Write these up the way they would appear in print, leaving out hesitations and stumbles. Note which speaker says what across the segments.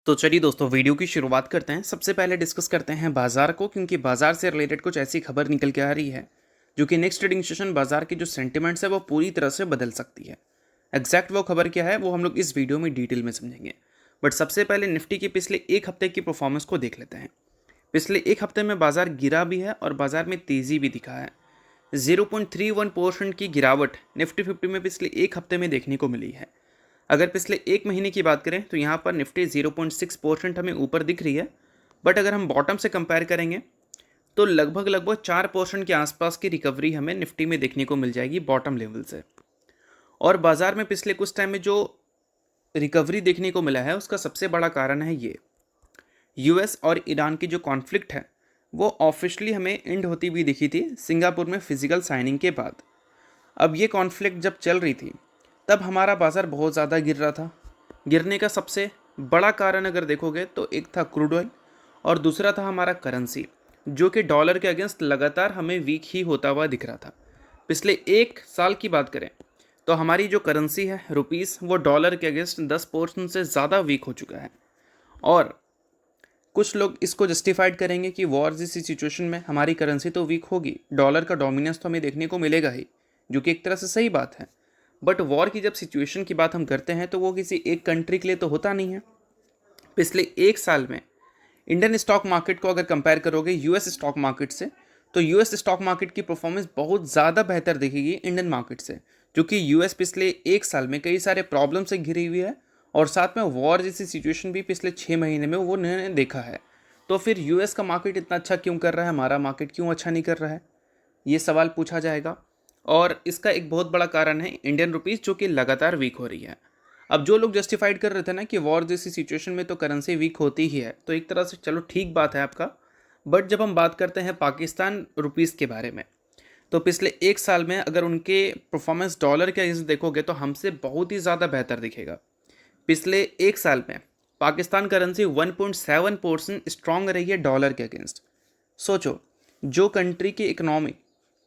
Speaker 1: तो चलिए दोस्तों वीडियो की शुरुआत करते हैं। सबसे पहले डिस्कस करते हैं बाजार को, क्योंकि बाजार से रिलेटेड कुछ ऐसी खबर निकल के आ रही है जो कि नेक्स्ट ट्रेडिंग सेशन बाजार के जो सेंटिमेंट्स है वो पूरी तरह से बदल सकती है। एग्जैक्ट वो खबर क्या है वो हम लोग इस वीडियो में डिटेल में समझेंगे। बट सबसे पहले निफ्टी के पिछले एक हफ्ते की परफॉर्मेंस को देख लेते हैं। पिछले एक हफ्ते में बाजार गिरा भी है और बाजार में तेजी भी दिखा है। 0.31% की गिरावट निफ्टी 50 में पिछले एक हफ्ते में देखने को मिली है। अगर पिछले एक महीने की बात करें तो यहाँ पर निफ्टी 0.6% हमें ऊपर दिख रही है। बट अगर हम बॉटम से कंपेयर करेंगे तो लगभग लगभग 4% के आसपास की रिकवरी हमें निफ्टी में देखने को मिल जाएगी बॉटम लेवल से। और बाजार में पिछले कुछ टाइम में जो रिकवरी देखने को मिला है उसका सबसे बड़ा कारण है ये यूएस और ईरान की जो कॉन्फ्लिक्ट है वो ऑफिशियली हमें एंड होती हुई दिखी थी सिंगापुर में फिजिकल साइनिंग के बाद। अब ये कॉन्फ्लिक्ट जब चल रही थी तब हमारा बाज़ार बहुत ज़्यादा गिर रहा था। गिरने का सबसे बड़ा कारण अगर देखोगे तो एक था क्रूड ऑयल और दूसरा था हमारा करेंसी, जो कि डॉलर के अगेंस्ट लगातार हमें वीक ही होता हुआ दिख रहा था। पिछले एक साल की बात करें तो हमारी जो करेंसी है रुपीस वो डॉलर के अगेंस्ट 10% से ज़्यादा वीक हो चुका है। और कुछ लोग इसको जस्टिफाइड करेंगे कि वॉर जैसी सिचुएशन में हमारी करेंसी तो वीक होगी, डॉलर का डोमिनेंस तो हमें देखने को मिलेगा ही, जो कि एक तरह से सही बात है। बट वॉर की जब सिचुएशन की बात हम करते हैं तो वो किसी एक कंट्री के लिए तो होता नहीं है। पिछले एक साल में इंडियन स्टॉक मार्केट को अगर कंपेयर करोगे यूएस स्टॉक मार्केट से तो यूएस स्टॉक मार्केट की परफॉर्मेंस बहुत ज़्यादा बेहतर दिखेगी इंडियन मार्केट से, जो कि यूएस पिछले एक साल में कई सारे प्रॉब्लम से घिरी हुई है और साथ में वॉर जैसी सिचुएशन भी पिछले 6 महीने में वो उन्होंने देखा है। तो फिर यूएस का मार्केट इतना अच्छा क्यों कर रहा है, हमारा मार्केट क्यों अच्छा नहीं कर रहा है, ये सवाल पूछा जाएगा। और इसका एक बहुत बड़ा कारण है इंडियन रुपीस, जो कि लगातार वीक हो रही है। अब जो लोग जस्टिफाइड कर रहे थे ना कि वॉर जैसी सिचुएशन में तो करेंसी वीक होती ही है, तो एक तरह से चलो ठीक बात है आपका। बट जब हम बात करते हैं पाकिस्तान रुपीस के बारे में तो पिछले एक साल में अगर उनके परफॉर्मेंस डॉलर के अगेंस्ट देखोगे तो हमसे बहुत ही ज़्यादा बेहतर दिखेगा। पिछले एक साल में पाकिस्तान करेंसी 1.7% स्ट्रांग रही है डॉलर के अगेंस्ट। सोचो, जो कंट्री की इकोनॉमी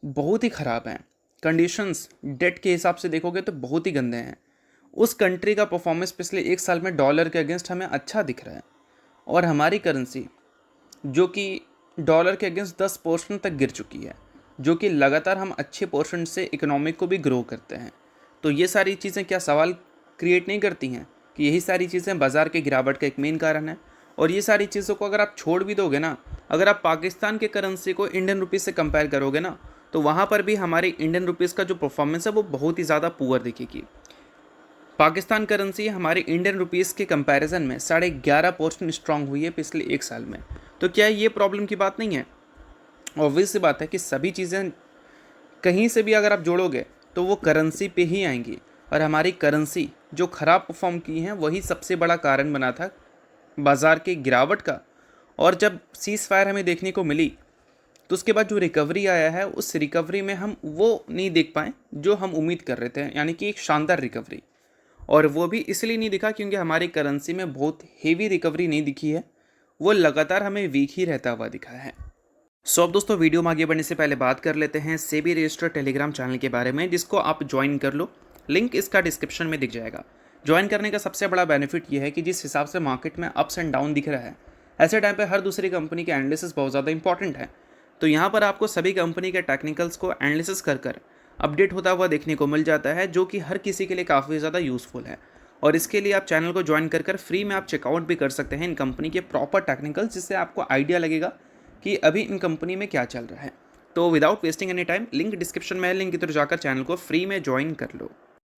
Speaker 1: बहुत ही ख़राब है, कंडीशंस डेट के हिसाब से देखोगे तो बहुत ही गंदे हैं, उस कंट्री का परफॉर्मेंस पिछले एक साल में डॉलर के अगेंस्ट हमें अच्छा दिख रहा है। और हमारी करेंसी जो कि डॉलर के अगेंस्ट 10% तक गिर चुकी है, जो कि लगातार हम अच्छे परसेंट से इकोनॉमिक को भी ग्रो करते हैं। तो ये सारी चीज़ें क्या सवाल क्रिएट नहीं करती हैं कि यही सारी चीज़ें बाज़ार के गिरावट का एक मेन कारण है। और ये सारी चीज़ों को अगर आप छोड़ भी दोगे ना, अगर आप पाकिस्तान के करेंसी को इंडियन रुपीज़ से कंपेयर करोगे ना तो वहाँ पर भी हमारे इंडियन रुपीज़ का जो परफॉर्मेंस है वो बहुत ही ज़्यादा पुअर दिखेगी। पाकिस्तान करेंसी हमारे इंडियन रुपीज़ के कंपैरिजन में 11.5% स्ट्रांग हुई है पिछले एक साल में। तो क्या ये प्रॉब्लम की बात नहीं है? ऑब्वियस सी बात है कि सभी चीज़ें कहीं से भी अगर आप जोड़ोगे तो वो करेंसी पे ही आएंगी। और हमारी करेंसी जो ख़राब परफॉर्म की है वही सबसे बड़ा कारण बना था बाज़ार के गिरावट का। और जब सीज़ फायर हमें देखने को मिली तो उसके बाद जो रिकवरी आया है उस रिकवरी में हम वो नहीं देख पाए जो हम उम्मीद कर रहे थे, यानी कि एक शानदार रिकवरी। और वो भी इसलिए नहीं दिखा क्योंकि हमारी करेंसी में बहुत हेवी रिकवरी नहीं दिखी है, वो लगातार हमें वीक ही रहता हुआ दिखा है। सो अब दोस्तों वीडियो में आगे बढ़ने से पहले बात कर लेते हैं सेबी रजिस्टर्ड टेलीग्राम चैनल के बारे में, जिसको आप ज्वाइन कर लो। लिंक इसका डिस्क्रिप्शन में दिख जाएगा। ज्वाइन करने का सबसे बड़ा बेनिफिट ये है कि जिस हिसाब से मार्केट में अप्स एंड डाउन दिख रहा है, ऐसे टाइम पे हर दूसरी कंपनी के एनालिसिस बहुत ज़्यादा इंपॉर्टेंट है। तो यहाँ पर आपको सभी कंपनी के टेक्निकल्स को एनालिसिस कर कर अपडेट होता हुआ देखने को मिल जाता है, जो कि हर किसी के लिए काफ़ी ज़्यादा यूज़फुल है। और इसके लिए आप चैनल को ज्वाइन कर फ्री में आप चेकआउट भी कर सकते हैं इन कंपनी के प्रॉपर टेक्निकल्स, जिससे आपको आइडिया लगेगा कि अभी इन कंपनी में क्या चल रहा है। तो without wasting any time link description में है, लिंक की तरफ जाकर चैनल को फ्री में ज्वाइन कर लो।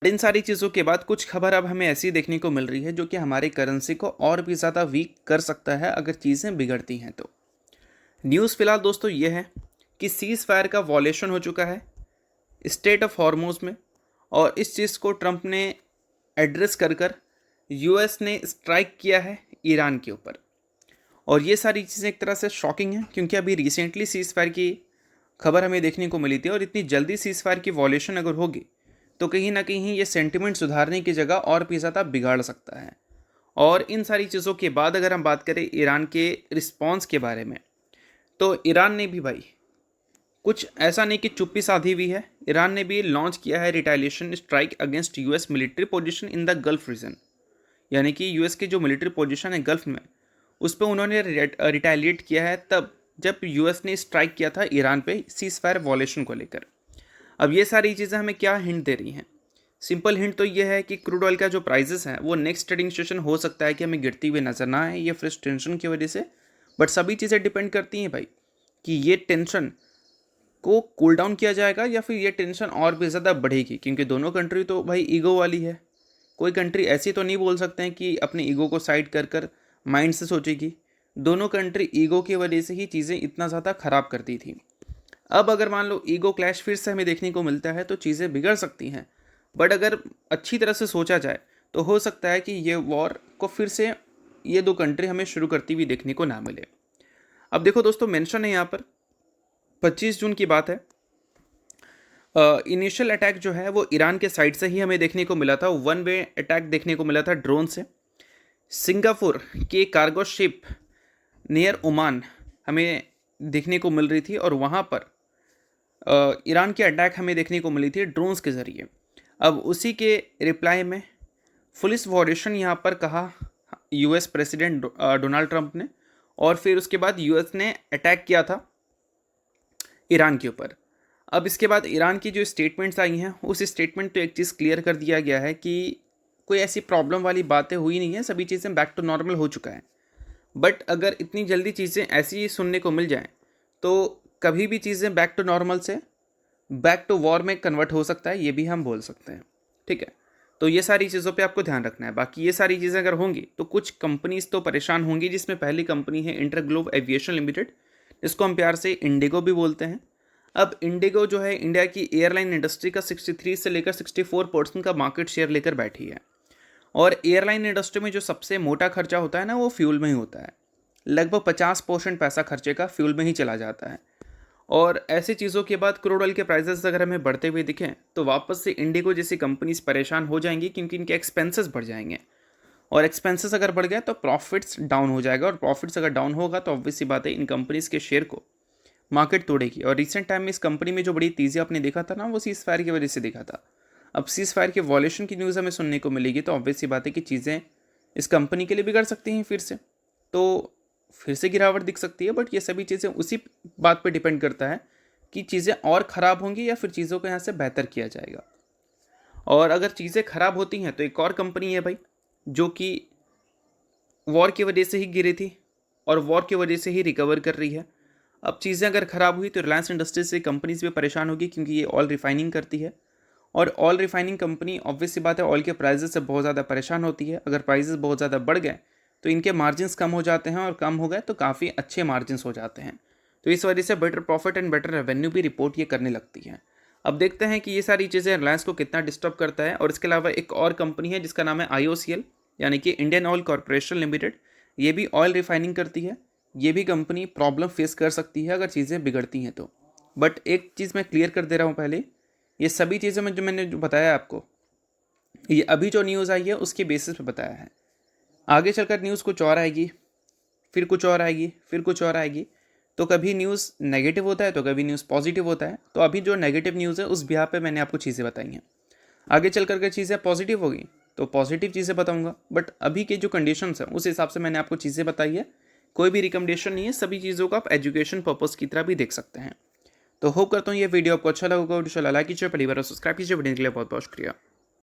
Speaker 1: इन सारी चीज़ों के बाद कुछ खबर अब हमें ऐसी देखने को मिल रही है जो कि हमारी करेंसी को और भी ज़्यादा वीक कर सकता है अगर चीज़ें बिगड़ती हैं। तो न्यूज़ फिलहाल दोस्तों ये है कि सीज़ फायर का वॉलेशन हो चुका है स्टेट ऑफ हॉर्मोज में, और इस चीज़ को ट्रंप ने एड्रेस कर यूएस ने स्ट्राइक किया है ईरान के ऊपर। और ये सारी चीज़ें एक तरह से शॉकिंग हैं क्योंकि अभी रिसेंटली सीज़ फायर की खबर हमें देखने को मिली थी, और इतनी जल्दी सीज़ फायर की वॉलेशन अगर होगी तो कहीं ना कहीं ये सेंटिमेंट सुधारने की जगह और भी ज़्यादा बिगाड़ सकता है। और इन सारी चीज़ों के बाद अगर हम बात करें ईरान के रिस्पॉन्स के बारे में, तो ईरान ने भी भाई कुछ ऐसा नहीं कि चुप्पी साधी हुई है, ईरान ने भी लॉन्च किया है retaliation strike against US military position in the Gulf region. यानी कि यूएस की जो मिलिट्री पोजीशन है गल्फ में, उस पर उन्होंने रिटेलिएट किया है तब जब यूएस ने स्ट्राइक किया था ईरान पे सीज फायर वॉलेशन को लेकर। अब ये सारी चीज़ें हमें क्या हिंट दे रही हैं? सिंपल हिंट तो ये है कि क्रूड ऑयल का जो प्राइसेस है वो नेक्स्ट ट्रेडिंग सेशन हो सकता है कि हमें गिरती हुई नजर ना आए, ये फ्रेश टेंशन की वजह से। बट सभी चीज़ें डिपेंड करती हैं भाई कि ये टेंशन को कूल डाउन किया जाएगा या फिर ये टेंशन और भी ज़्यादा बढ़ेगी, क्योंकि दोनों कंट्री तो भाई ईगो वाली है। कोई कंट्री ऐसी तो नहीं बोल सकते हैं कि अपने ईगो को साइड कर कर माइंड से सोचेगी। दोनों कंट्री ईगो की वजह से ही चीज़ें इतना ज़्यादा ख़राब करती थी। अब अगर मान लो ईगो क्लैश फिर से हमें देखने को मिलता है तो चीज़ें बिगड़ सकती हैं। बट अगर अच्छी तरह से सोचा जाए तो हो सकता है कि ये वॉर को फिर से ये दो कंट्री हमें शुरू करती हुई देखने को ना मिले। अब देखो दोस्तों, मेंशन है यहाँ पर 25 जून की बात है। इनिशियल अटैक जो है वो ईरान के साइड से ही हमें देखने को मिला था। वन वे अटैक देखने को मिला था ड्रोन से। सिंगापुर की कार्गो शिप नियर ओमान हमें देखने को मिल रही थी और वहाँ पर ईरान की अटैक हमें देखने को मिली थी ड्रोन्स के ज़रिए। अब उसी के रिप्लाई में पुलिस वॉरेशन यहाँ पर कहा यूएस प्रेसिडेंट डोनाल्ड ट्रंप ने, और फिर उसके बाद यूएस ने अटैक किया था ईरान के ऊपर। अब इसके बाद ईरान की जो स्टेटमेंट्स आई हैं उस स्टेटमेंट पे एक चीज़ क्लियर कर दिया गया है कि कोई ऐसी प्रॉब्लम वाली बातें हुई नहीं है, सभी चीज़ें बैक टू नॉर्मल हो चुका है। बट अगर इतनी जल्दी चीज़ें ऐसी ही सुनने को मिल जाएं तो कभी भी चीज़ें बैक टू नॉर्मल से बैक टू वॉर में कन्वर्ट हो सकता है, ये भी हम बोल सकते हैं। ठीक है, तो ये सारी चीज़ों पे आपको ध्यान रखना है। बाकी ये सारी चीज़ें अगर होंगी तो कुछ कंपनीज तो परेशान होंगी, जिसमें पहली कंपनी है इंटरग्लोब एविएशन लिमिटेड, जिसको हम प्यार से इंडिगो भी बोलते हैं। अब इंडिगो जो है इंडिया की एयरलाइन इंडस्ट्री का 63 से लेकर 64% का मार्केट शेयर लेकर बैठी है। और एयरलाइन इंडस्ट्री में जो सबसे मोटा खर्चा होता है ना, वो फ्यूल में ही होता है। लगभग 50% पैसा खर्चे का फ्यूल में ही चला जाता है। और ऐसी चीज़ों के बाद क्रूड ऑयल के प्राइसेस अगर हमें बढ़ते हुए दिखें तो वापस से इंडिगो जैसी कंपनीज परेशान हो जाएंगी, क्योंकि इनके एक्सपेंसेस बढ़ जाएंगे। और एक्सपेंसेस अगर बढ़ गया तो प्रॉफिट्स डाउन हो जाएगा, और प्रॉफिट्स अगर डाउन होगा तो ऑब्वियस सी बात है इन कंपनीज के शेयर को मार्केट तोड़ेगी। और रिसेंट टाइम में इस कंपनी में जो बड़ी तेज़ी आपने देखा था ना, वो सीज फायर की वजह से देखा था। अब सीज फायर के वॉल्यूशन की न्यूज़ हमें सुनने को मिलेगी तो ऑब्वियस सी बात है कि चीज़ें इस कंपनी के लिए बिगड़ सकती हैं फिर से, तो फिर से गिरावट दिख सकती है। बट ये सभी चीज़ें उसी बात पर डिपेंड करता है कि चीज़ें और ख़राब होंगी या फिर चीज़ों को यहाँ से बेहतर किया जाएगा। और अगर चीज़ें ख़राब होती हैं तो एक और कंपनी है भाई जो कि वॉर की वजह से ही गिरी थी और वॉर की वजह से ही रिकवर कर रही है। अब चीज़ें अगर ख़राब हुई तो रिलायंस इंडस्ट्रीज से कंपनीज भी परेशान होगी, क्योंकि ये ऑयल रिफाइनिंग करती है। और ऑयल रिफाइनिंग कंपनी ऑब्वियस सी बात है ऑयल के प्राइजेस से बहुत ज़्यादा परेशान होती है। अगर प्राइजेस बहुत ज़्यादा बढ़ गए तो इनके मार्जिन्स कम हो जाते हैं, और कम हो गए तो काफ़ी अच्छे मार्जिन्स हो जाते हैं। तो इस वजह से better profit and better revenue भी रिपोर्ट ये करने लगती है। अब देखते हैं कि ये सारी चीज़ें रिलायंस को कितना डिस्टर्ब करता है। और इसके अलावा एक और कंपनी है जिसका नाम है IOCL, यानी कि इंडियन ऑयल कॉरपोरेशन लिमिटेड। ये भी ऑयल रिफाइनिंग करती है। ये भी कंपनी प्रॉब्लम फेस कर सकती है अगर चीज़ें बिगड़ती हैं तो। बट एक चीज़ मैं क्लियर कर दे रहा हूँ पहले, ये सभी चीज़ें में जो मैंने जो बताया आपको, ये अभी जो न्यूज़ आई है उसके बेसिस पे बताया है। आगे चलकर न्यूज़ कुछ और आएगी, फिर कुछ और आएगी, फिर कुछ और आएगी। तो कभी न्यूज़ नेगेटिव होता है तो कभी न्यूज़ पॉजिटिव होता है। तो अभी जो नेगेटिव न्यूज़ है उस बिहाफ पे मैंने आपको चीज़ें बताई हैं। आगे चल कर के चीज़ें पॉजिटिव होगी तो पॉजिटिव चीज़ें बताऊंगा। बट अभी के जो कंडीशंस हैं उस हिसाब से मैंने आपको चीज़ें बताई है। कोई भी रिकमेंडेशन नहीं है, सभी चीज़ों को आप एजुकेशन पर्पज़ की तरह भी देख सकते हैं। तो होप करता हूँ ये वीडियो आपको अच्छा लगा होगा। लाइक कीजिए, पहली बार सब्सक्राइब कीजिए। वीडियो के लिए बहुत बहुत शुक्रिया।